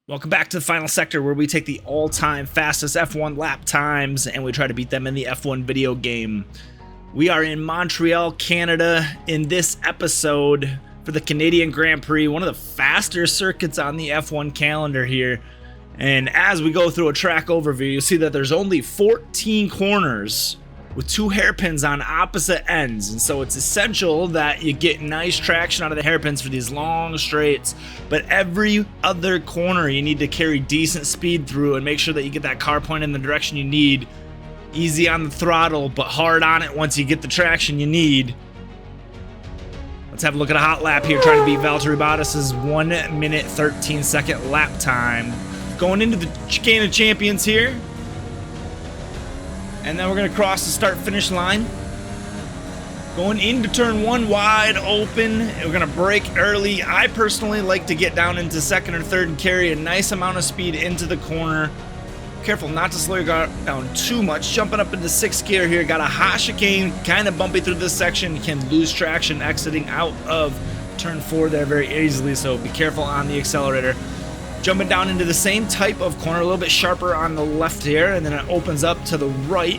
Welcome back to the final sector, where we take the all-time fastest F1 lap times and we try to beat them in the F1 video game. We are in Montreal, Canada in this episode for the Canadian Grand Prix, one of the faster circuits on the F1 calendar here. And as we go through a track overview, you'll see that there's only 14 corners with 2 hairpins on opposite ends, and so it's essential that you get nice traction out of the hairpins for these long straights. But every other corner you need to carry decent speed through and make sure that you get that car pointed in the direction you need. Easy on the throttle, but hard on it once you get the traction you need. Let's have a look at a hot lap here, trying to beat Valtteri Bottas's 1 minute 13 second lap time. Going into the chicane of champions here. And then we're going to cross the start-finish line. Going into turn 1 wide open. We're going to brake early. I personally like to get down into second or third and carry a nice amount of speed into the corner. Careful not to slow your car down too much. Jumping up into 6th gear here. Got a hot chicane, kind of bumpy through this section. You can lose traction exiting out of turn 4 there very easily, so be careful on the accelerator. Jumping down into the same type of corner, a little bit sharper on the left here, and then it opens up to the right,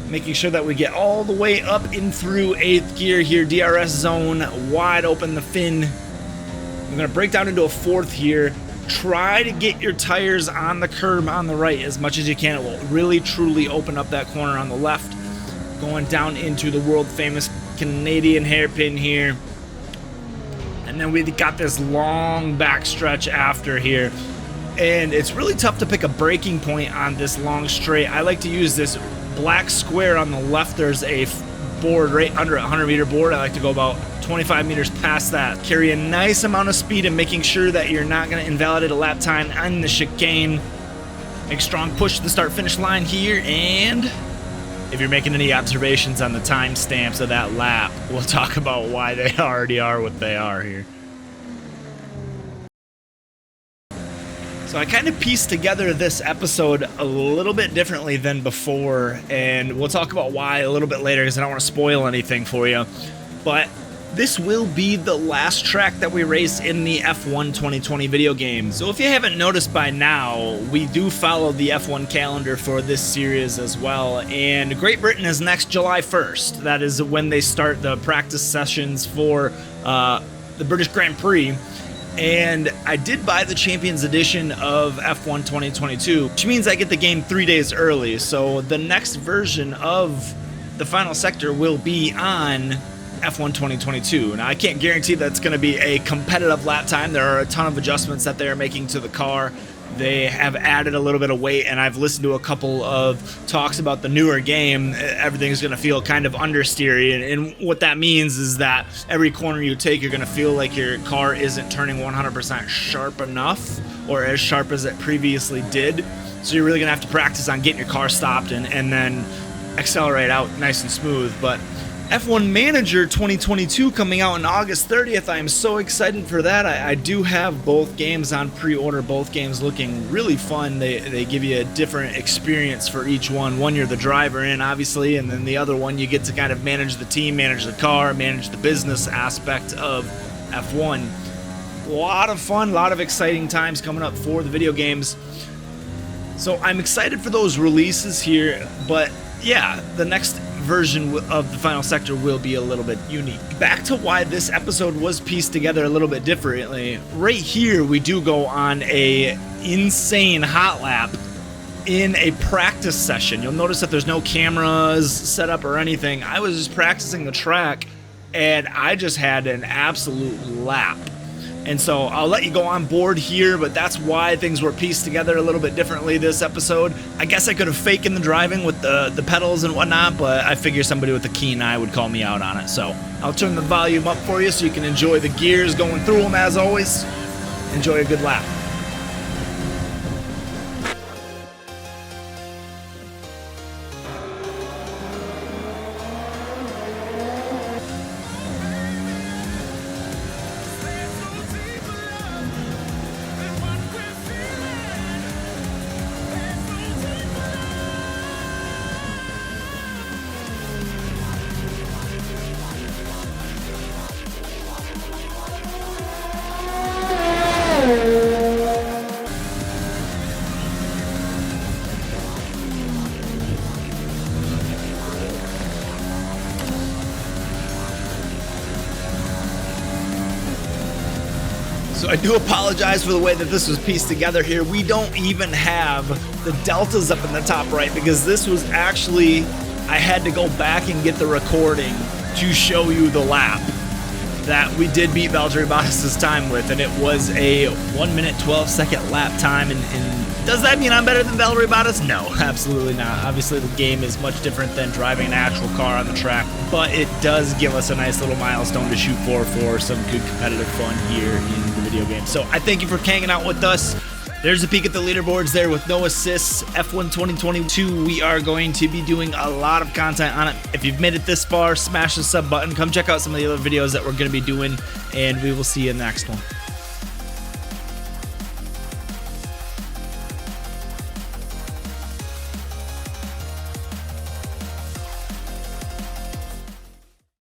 making sure that we get all the way up in through 8th gear here, DRS zone, wide open the fin. I'm going to break down into a 4th here. Try to get your tires on the curb on the right as much as you can. It will really truly open up that corner on the left. Going down into the world famous Canadian hairpin here. And then we got this long back stretch after here. And it's really tough to pick a braking point on this long straight. I like to use this black square on the left. There's a board right under a 100-meter board. I like to go about 25 meters past that. Carry a nice amount of speed and making sure that you're not going to invalidate a lap time on the chicane. Make strong push to the start-finish line here. And if you're making any observations on the timestamps of that lap, we'll talk about why they already are what they are here. So I kind of pieced together this episode a little bit differently than before, and we'll talk about why a little bit later because I don't want to spoil anything for you. But this will be the last track that we race in the F1 2020 video game. So if you haven't noticed by now, we do follow the F1 calendar for this series as well. And Great Britain is next July 1st. That is when they start the practice sessions for the British Grand Prix. And I did buy the Champions Edition of F1 2022, which means I get the game 3 days early. So the next version of the final sector will be on F1 2022. Now, I can't guarantee that's going to be a competitive lap time. There are a ton of adjustments that they're making to the car. They have added a little bit of weight, and I've listened to a couple of talks about the newer game. Everything's going to feel kind of understeery, and what that means is that every corner you take, you're going to feel like your car isn't turning 100% sharp enough, or as sharp as it previously did. So you're really going to have to practice on getting your car stopped and then accelerate out nice and smooth. But F1 Manager 2022 coming out on August 30th. I am so excited for that. I do have both games on pre-order, both games looking really fun. They give you a different experience for each one. One you're the driver in, obviously, and then the other one you get to kind of manage the team, manage the car, manage the business aspect of F1. A lot of fun, a lot of exciting times coming up for the video games. So I'm excited for those releases here, but yeah, the next version of the final sector will be a little bit unique. Back to why this episode was pieced together a little bit differently. Right here we do go on a insane hot lap in a practice session. You'll notice that there's no cameras set up or anything. I was just practicing the track and I just had an absolute lap. And so I'll let you go on board here, but that's why things were pieced together a little bit differently this episode. I guess I could have faked in the driving with the pedals and whatnot, but I figure somebody with a keen eye would call me out on it. So I'll turn the volume up for you so you can enjoy the gears going through them as always. Enjoy a good lap. I do apologize for the way that this was pieced together here. We don't even have the deltas up in the top right because this was actually, I had to go back and get the recording to show you the lap that we did beat Valtteri Bottas' time with, and it was a 1 minute 12-second lap time. And does that mean I'm better than Valtteri Bottas? No, absolutely not. Obviously, the game is much different than driving an actual car on the track, but it does give us a nice little milestone to shoot for some good competitive fun here in the video game. So I thank you for hanging out with us. There's a peek at the leaderboards there with no assists. F1 2022, we are going to be doing a lot of content on it. If you've made it this far, smash the sub button. Come check out some of the other videos that we're going to be doing, and we will see you in the next one.